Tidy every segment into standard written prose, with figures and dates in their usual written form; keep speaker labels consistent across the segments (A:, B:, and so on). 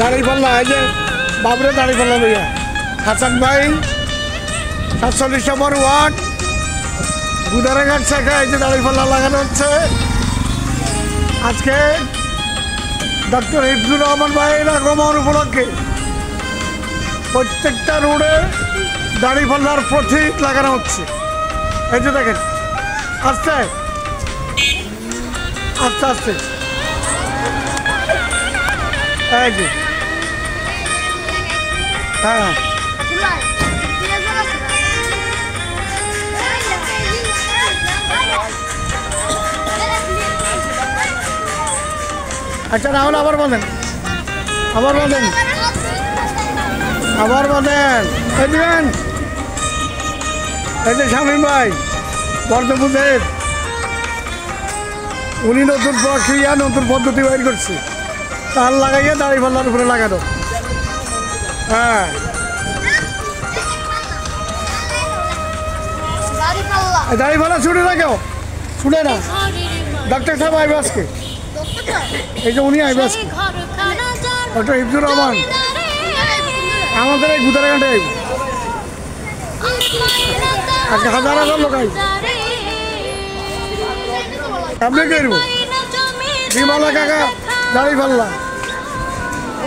A: দাঁড়িপাল্লা এই যে বাবরে দাঁড়িপাল্লা ভাইয়া হাসান ভাই 47 নম্বর ওয়ার্ড গুদারাঘাট শাখা এই যে দাঁড়িপাল্লা লাগানো হচ্ছে। আজকে ডক্টর হিফজুর রহমান ভাইয়ের আগমন উপলক্ষে প্রত্যেকটা রোডে দাঁড়িপাল্লার প্রতীক লাগানো হচ্ছে। এই যে দেখেন আস্তে আস্তে আস্তে এই যে হ্যাঁ আচ্ছা রাহুল আবার বলেন এই দিবেন। এই যে শামীম ভাই বর্ধপুরের উনি নতুন প্রক্রিয়া নতুন পদ্ধতি বের করছে, তার লাগাইয়া দাঁড়িপাল্লার উপরে লাগানো। হ্যাঁ দাঁড়িপাল্লা ছুটে না কেউ ছুটে না, ডাক্তার সাহেব আইবে আজকে, এই যে উনি আইবে আজকে ডক্টর হিফজুর রহমান আমাদের এই গুদারাঘাটে আইব আজকে হাজার হাজার লোক আইব। আপনি করবো বিমালা কাকা দাঁড়িপাল্লা,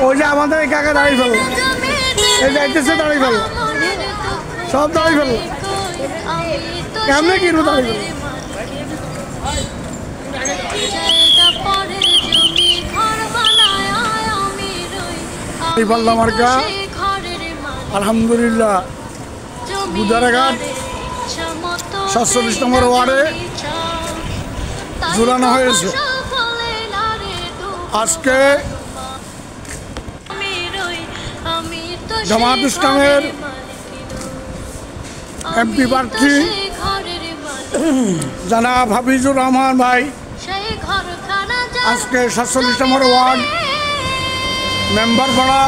A: ওই যে আমাদের এই কাকা দাঁড়িপাল্লা, এই যাইতেছে দাঁড়িপাল্লা, সব দাঁড়িপাল্লা। কেমনে কিনবো দাঁড়িপাল্লা? দাঁড়িপাল্লা মার্কা আলহামদুলিল্লাহ গুদারাঘাট 47 নম্বর ওয়ার্ডে ঝুলানো হয়েছে। আজকে জামায়াত ইসলামের এমপি প্রার্থী জনাব হাফিজুর রহমান ভাই আজকে 47 নম্বর ওয়ার্ড মেম্বারপাড়া,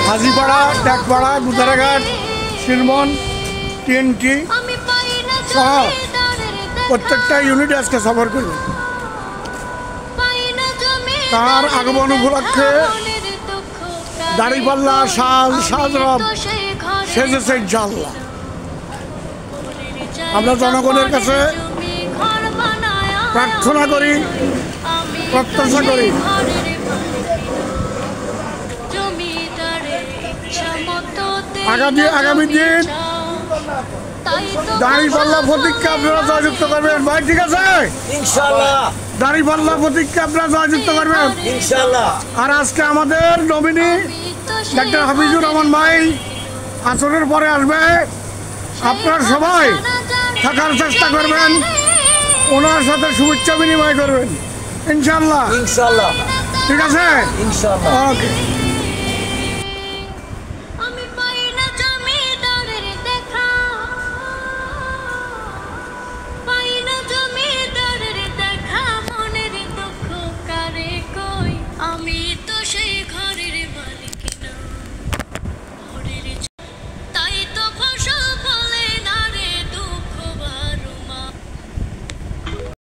A: হাজিপাড়া, ট্যাকপাড়া, গুদারাঘাট, শিরমন, টিএনটি সহ প্রত্যেকটা ইউনিট আজকে সফর করবে। তার আগমন উপলক্ষে দাঁড়িপাল্লা সাজরব সেজেছে ইনশাআল্লাহ। আমরা জনগণের কাছে প্রার্থনা করি, প্রত্যাশা করি আগামী দিন দাঁড়িপাল্লা প্রতীককে আপনারা জয়যুক্ত করবেন ভাই, ঠিক আছে ইনশাআল্লাহ। দাঁড়িপাল্লা প্রতীককে আপনারা জয়যুক্ত করবেন ইনশাআল্লাহ। আর আজকে আমাদের নমিনি ডাক্তার হাফিজুর রহমান ভাই আসরের পরে আসবে, আপনারা সবাই থাকার চেষ্টা করবেন, ওনার সাথে শুভেচ্ছা বিনিময় করবেন ইনশাআল্লাহ। ঠিক আছে ইনশাআল্লাহ, ওকে।